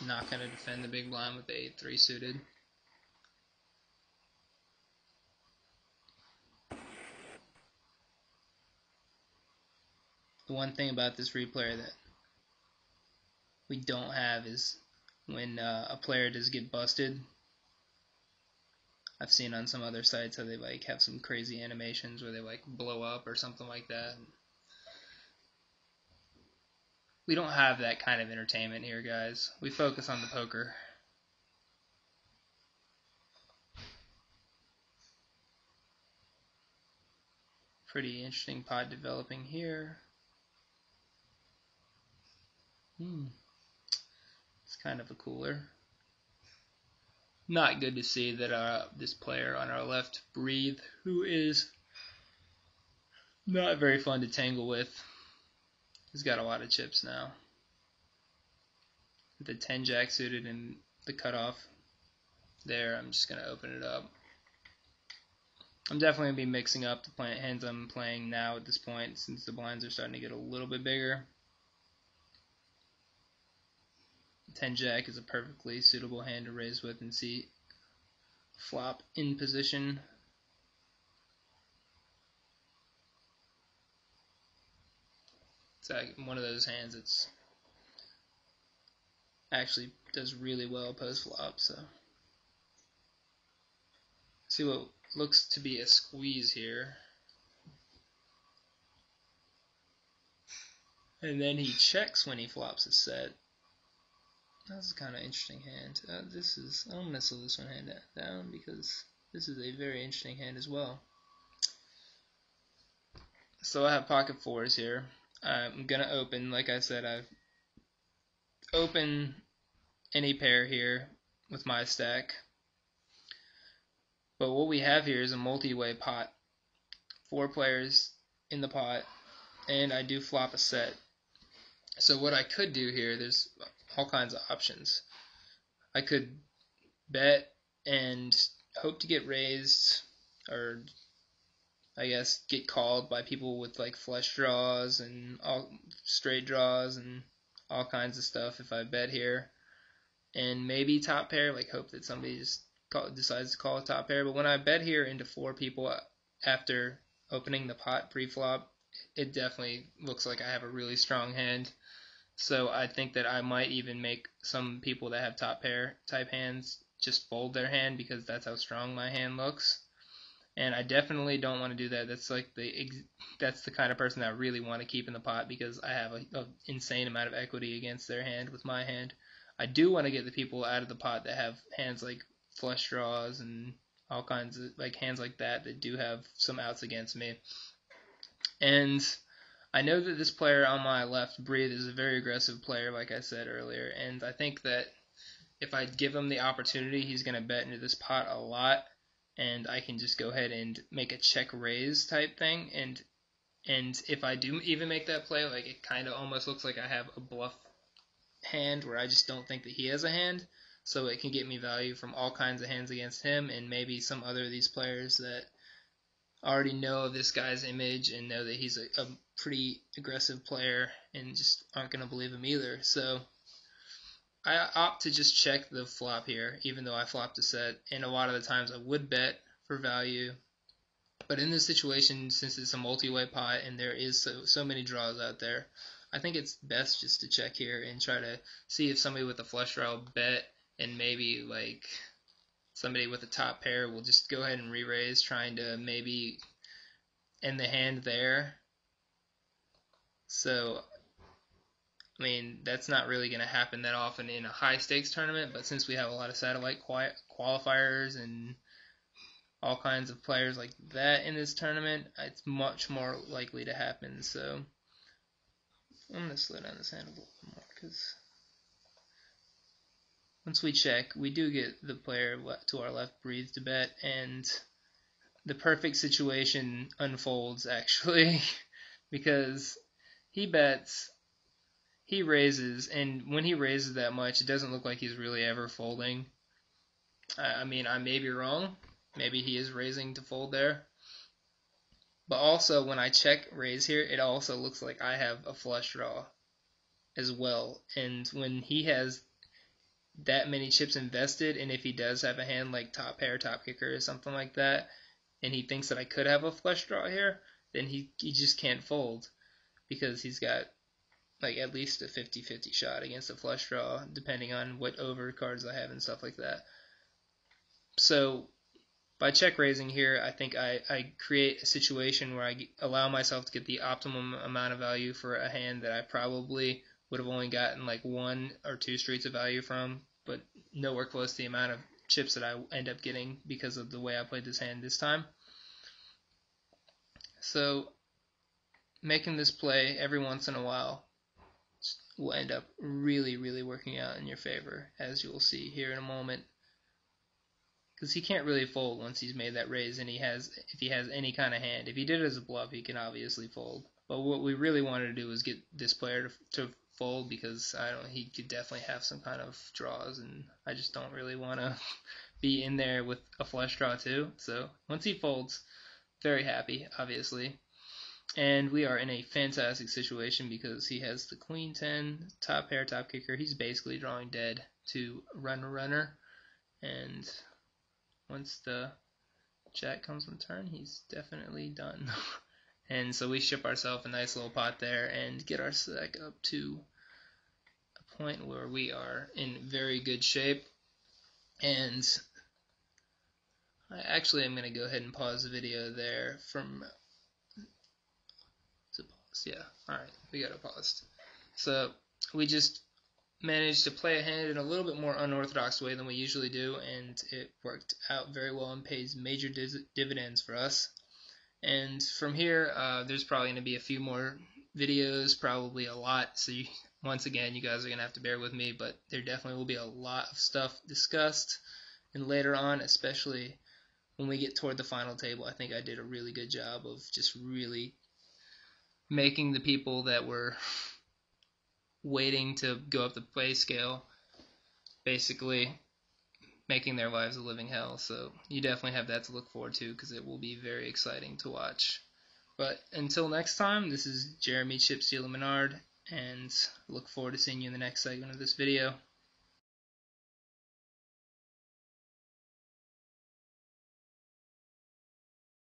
Not going to defend the big blind with the 8-3 suited. The one thing about this replayer that we don't have is when a player does get busted. I've seen on some other sites how they like have some crazy animations where they like blow up or something like that. We don't have that kind of entertainment here, guys. We focus on the poker. Pretty interesting pot developing here. It's kind of a cooler. Not good to see that this player on our left, Breathe, who is not very fun to tangle with. He's got a lot of chips now. With the 10-jack suited and the cutoff there, I'm just going to open it up. I'm definitely going to be mixing up the hands I'm playing now at this point, since the blinds are starting to get a little bit bigger. 10-jack is a perfectly suitable hand to raise with and see flop in position. It's like one of those hands that's actually does really well post flop. So see what looks to be a squeeze here, and then he checks when he flops a set. That's kind of interesting hand. I'm gonna slow this one hand down because this is a very interesting hand as well. So I have pocket fours here. I'm gonna open, like I said, I've open any pair here with my stack. But what we have here is a multi-way pot. 4 players in the pot, and I do flop a set. So what I could do here, there's all kinds of options. I could bet and hope to get raised, or I guess get called by people with like flush draws and all straight draws and all kinds of stuff if I bet here. And maybe top pair, like hope that somebody just decides to call a top pair. But when I bet here into 4 people after opening the pot pre-flop, it definitely looks like I have a really strong hand. So I think that I might even make some people that have top pair type hands just fold their hand because that's how strong my hand looks. And I definitely don't want to do that. That's like that's the kind of person that I really want to keep in the pot because I have an insane amount of equity against their hand with my hand. I do want to get the people out of the pot that have hands like flush draws and all kinds of like hands like that do have some outs against me. And I know that this player on my left, Breathe, is a very aggressive player, like I said earlier, and I think that if I give him the opportunity, he's going to bet into this pot a lot, and I can just go ahead and make a check raise type thing, and if I do even make that play, like it kind of almost looks like I have a bluff hand where I just don't think that he has a hand, so it can get me value from all kinds of hands against him and maybe some other of these players that already know of this guy's image and know that he's a pretty aggressive player and just aren't going to believe him either. So I opt to just check the flop here, even though I flopped a set, and a lot of the times I would bet for value. But in this situation, since it's a multi-way pot and there is so many draws out there, I think it's best just to check here and try to see if somebody with a flush draw will bet, and maybe like somebody with a top pair will just go ahead and re-raise, trying to maybe end the hand there. So, I mean, that's not really going to happen that often in a high-stakes tournament, but since we have a lot of satellite qualifiers and all kinds of players like that in this tournament, it's much more likely to happen. So, I'm going to slow down this hand a little bit more, because once we check, we do get the player to our left, Breathe, to bet, and the perfect situation unfolds, actually, because he bets, he raises, and when he raises that much, it doesn't look like he's really ever folding. I mean, I may be wrong. Maybe he is raising to fold there. But also, when I check raise here, it also looks like I have a flush draw as well. And when he has that many chips invested, and if he does have a hand like top pair, top kicker, or something like that, and he thinks that I could have a flush draw here, then he just can't fold, because he's got like at least a 50-50 shot against a flush draw, depending on what over cards I have and stuff like that. So by check raising here, I think I create a situation where I allow myself to get the optimum amount of value for a hand that I probably would have only gotten like 1 or 2 streets of value from, but nowhere close to the amount of chips that I end up getting because of the way I played this hand this time. So making this play every once in a while will end up really, really working out in your favor, as you will see here in a moment. Because he can't really fold once he's made that raise, and if he has any kind of hand. If he did it as a bluff, he can obviously fold. But what we really wanted to do was get this player to fold, because he could definitely have some kind of draws, and I just don't really want to be in there with a flush draw too. So once he folds, very happy, obviously. And we are in a fantastic situation because he has the queen 10, top pair, top kicker. He's basically drawing dead to runner. And once the jack comes on turn, he's definitely done. And so we ship ourselves a nice little pot there and get our stack up to a point where we are in very good shape. And I actually am going to go ahead and pause the video there yeah, alright, we got it paused. So we just managed to play a hand in a little bit more unorthodox way than we usually do, and it worked out very well and pays major dividends for us. And from here, there's probably going to be a few more videos, probably a lot, so once again, you guys are going to have to bear with me, but there definitely will be a lot of stuff discussed, and later on, especially when we get toward the final table, I think I did a really good job of just really making the people that were waiting to go up the play scale basically making their lives a living hell. So you definitely have that to look forward to, because it will be very exciting to watch. But until next time, this is Jeremy Chip Steele Menard, and look forward to seeing you in the next segment of this video.